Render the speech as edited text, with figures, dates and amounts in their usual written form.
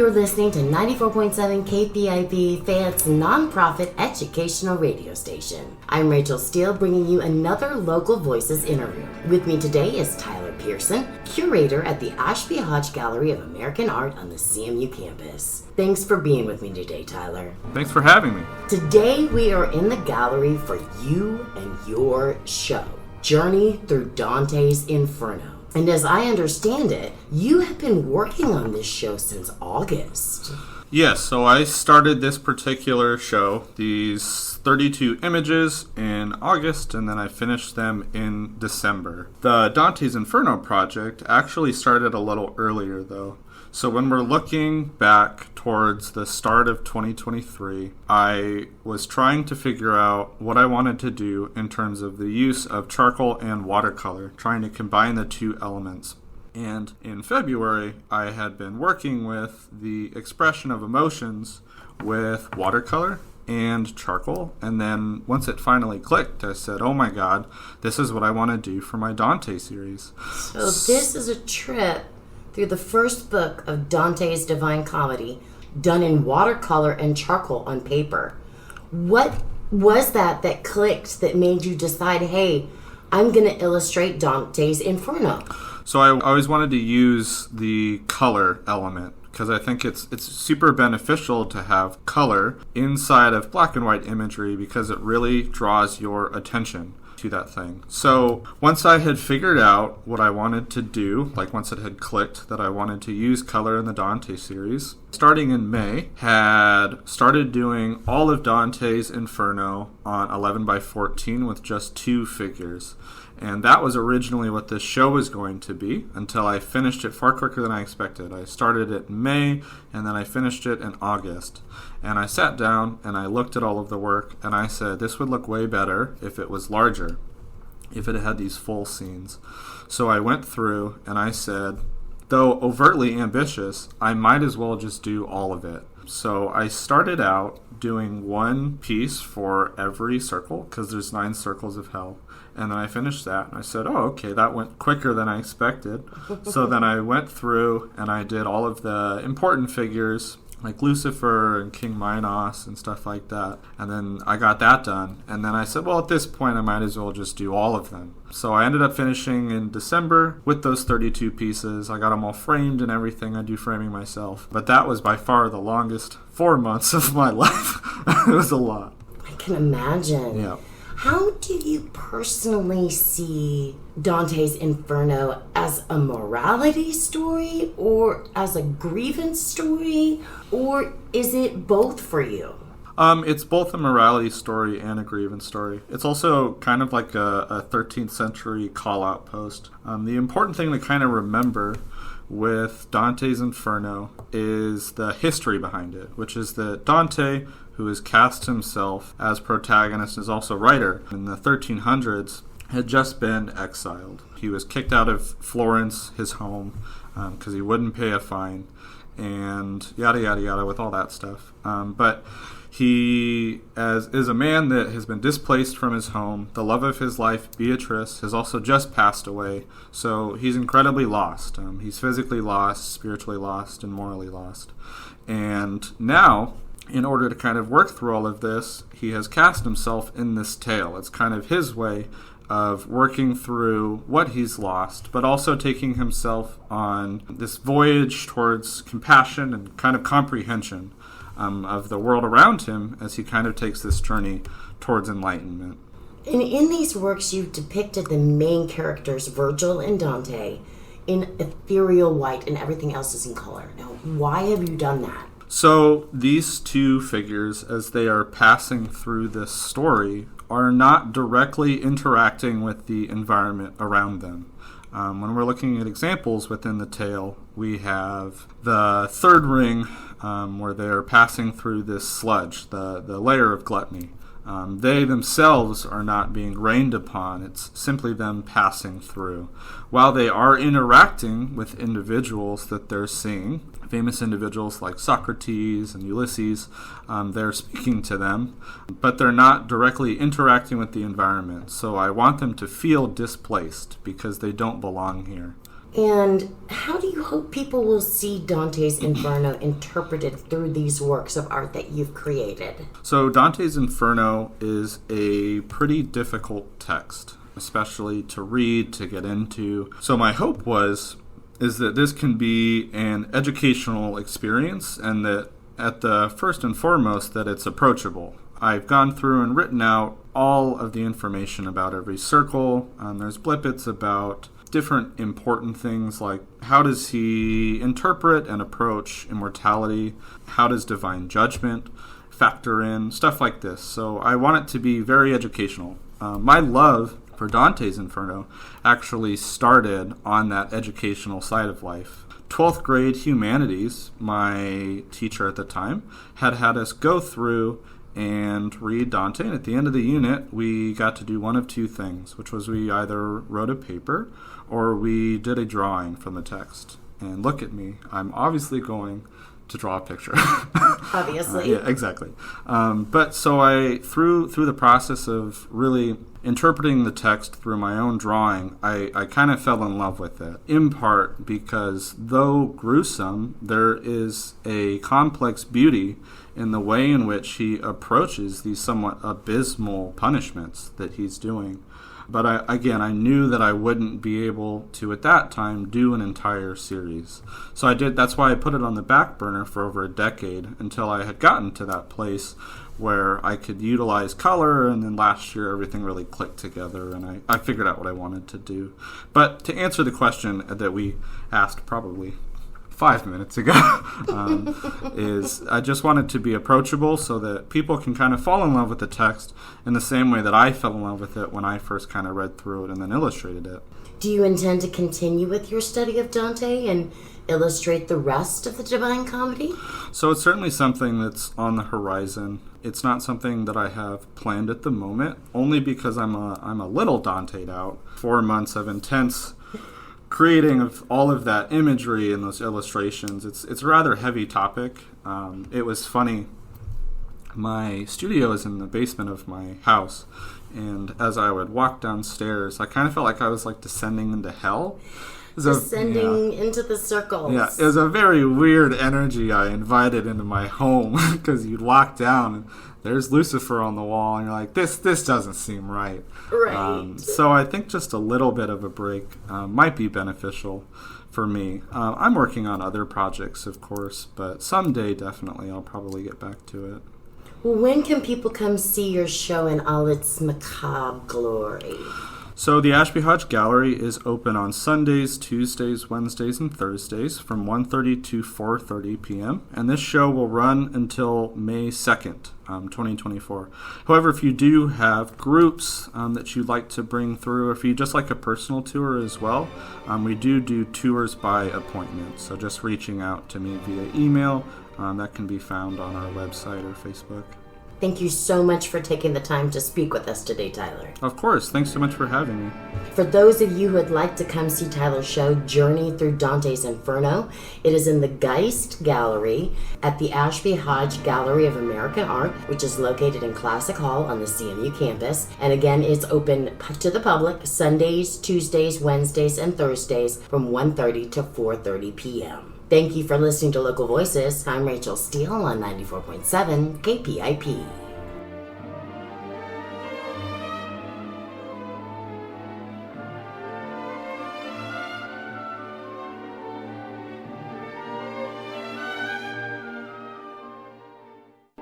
You're listening to 94.7 KPIP, Fayette's nonprofit educational radio station. I'm Rachel Steele, bringing you another Local Voices interview. With me today is Tyler Pierson, curator at the ASHBY-HODGE Gallery of American Art on the CMU campus. Thanks for being with me today, Tyler. Thanks for having me. Today we are in the gallery for you and your show, Journey Through Dante's Inferno. And as I understand it, you have been working on this show since August. Yes, so I started this particular show, these 32 images, in August, and then I finished them in December. The Dante's Inferno project actually started a little earlier, though. So when we're looking back towards the start of 2023, I was trying to figure out what I wanted to do in terms of the use of charcoal and watercolor, trying to combine the two elements. And in February, I had been working with the expression of emotions with watercolor and charcoal. And then once it finally clicked, I said, oh my God, this is what I want to do for my Dante series. So this is a trip through the first book of Dante's Divine Comedy, done in watercolor and charcoal on paper. What was that clicked that made you decide, hey, I'm going to illustrate Dante's Inferno? So I always wanted to use the color element because I think it's super beneficial to have color inside of black and white imagery because it really draws your attention to that thing. So once I had figured out what I wanted to do, like once it had clicked that I wanted to use color in the Dante series, starting in May, had started doing all of Dante's Inferno on 11x14 with just 2 figures. And that was originally what this show was going to be until I finished it far quicker than I expected. I started it in May and then I finished it in August. And I sat down and I looked at all of the work and I said, this would look way better if it was larger, if it had these full scenes. So I went through and I said, though overtly ambitious, I might as well just do all of it. So I started out doing one piece for every circle because there's 9 circles of hell. And then I finished that, and I said, oh, okay, that went quicker than I expected. So then I went through, and I did all of the important figures, like Lucifer and King Minos and stuff like that. And then I got that done. And then I said, well, at this point, I might as well just do all of them. So I ended up finishing in December with those 32 pieces. I got them all framed and everything. I do framing myself. But that was by far the longest 4 months of my life. It was a lot. I can imagine. Yeah. How do you personally see Dante's Inferno as a morality story or as a grievance story, or is it both for you? It's both a morality story and a grievance story. It's also kind of like a 13th century call-out post. The important thing to kind of remember with Dante's Inferno is the history behind it, which is that Dante, who has cast himself as protagonist, is also writer, in the 1300s, had just been exiled. He was kicked out of Florence, his home, because he wouldn't pay a fine, and yada, yada, yada, with all that stuff. But he is a man that has been displaced from his home. The love of his life, Beatrice, has also just passed away, so he's incredibly lost. He's physically lost, spiritually lost, and morally lost. And now, in order to kind of work through all of this, he has cast himself in this tale. It's kind of his way of working through what he's lost, but also taking himself on this voyage towards compassion and kind of comprehension of the world around him as he kind of takes this journey towards enlightenment. And in these works, you've depicted the main characters, Virgil and Dante, in ethereal white and everything else is in color. Now, why have you done that? So these 2 figures, as they are passing through this story, are not directly interacting with the environment around them. When we're looking at examples within the tale, we have the 3rd ring where they're passing through this sludge, the layer of gluttony. They themselves are not being rained upon. It's simply them passing through. While they are interacting with individuals that they're seeing, famous individuals like Socrates and Ulysses, they're speaking to them, but they're not directly interacting with the environment. So I want them to feel displaced because they don't belong here. And how do you hope people will see Dante's Inferno interpreted through these works of art that you've created? So Dante's Inferno is a pretty difficult text, especially to read, to get into. So my hope is that this can be an educational experience, and that at the first and foremost that it's approachable. I've gone through and written out all of the information about every circle. There's blippets about different important things like how does he interpret and approach immortality, how does divine judgment factor in, stuff like this. So I want it to be very educational. My love for Dante's Inferno actually started on that educational side of life. 12th grade humanities, my teacher at the time, had us go through and read Dante, and at the end of the unit we got to do one of two things, which was we either wrote a paper or we did a drawing from the text. And look at me, I'm obviously going to draw a picture. Obviously. Yeah, exactly. But so I, through the process of really interpreting the text through my own drawing, I kind of fell in love with it, in part because though gruesome, there is a complex beauty in the way in which he approaches these somewhat abysmal punishments that he's doing. But I knew that I wouldn't be able to, at that time, do an entire series. So I did. That's why I put it on the back burner for over a decade until I had gotten to that place where I could utilize color, and then last year everything really clicked together, and I figured out what I wanted to do. But to answer the question that we asked probably 5 minutes ago, is I just want it to be approachable so that people can kind of fall in love with the text in the same way that I fell in love with it when I first kind of read through it and then illustrated it. Do you intend to continue with your study of Dante and illustrate the rest of the Divine Comedy? So it's certainly something that's on the horizon. It's not something that I have planned at the moment, only because I'm a little Dante'd out. 4 months of intense creating of all of that imagery and those illustrations. It's a rather heavy topic. It was funny. My studio is in the basement of my house, and as I would walk downstairs, I kind of felt like I was like descending into hell. Descending into the circles. Yeah, it was a very weird energy I invited into my home, because you'd walk down and there's Lucifer on the wall, and you're like, this doesn't seem right. Right. So I think just a little bit of a break might be beneficial for me. I'm working on other projects, of course, but someday definitely I'll probably get back to it. When can people come see your show in all its macabre glory? So the ASHBY-HODGE Gallery is open on Sundays, Tuesdays, Wednesdays, and Thursdays from 1:30 to 4:30 p.m. And this show will run until May 2nd, 2024. However, if you do have groups that you'd like to bring through, or if you just like a personal tour as well, we do tours by appointment. So just reaching out to me via email, that can be found on our website or Facebook. Thank you so much for taking the time to speak with us today, Tyler. Of course. Thanks so much for having me. For those of you who would like to come see Tyler's show, Journey Through Dante's Inferno, it is in the Geist Gallery at the ASHBY-HODGE Gallery of American Art, which is located in Classic Hall on the CMU campus. And again, it's open to the public Sundays, Tuesdays, Wednesdays, and Thursdays from 1:30 to 4:30 p.m. Thank you for listening to Local Voices. I'm Rachel Steele on 94.7 KPIP.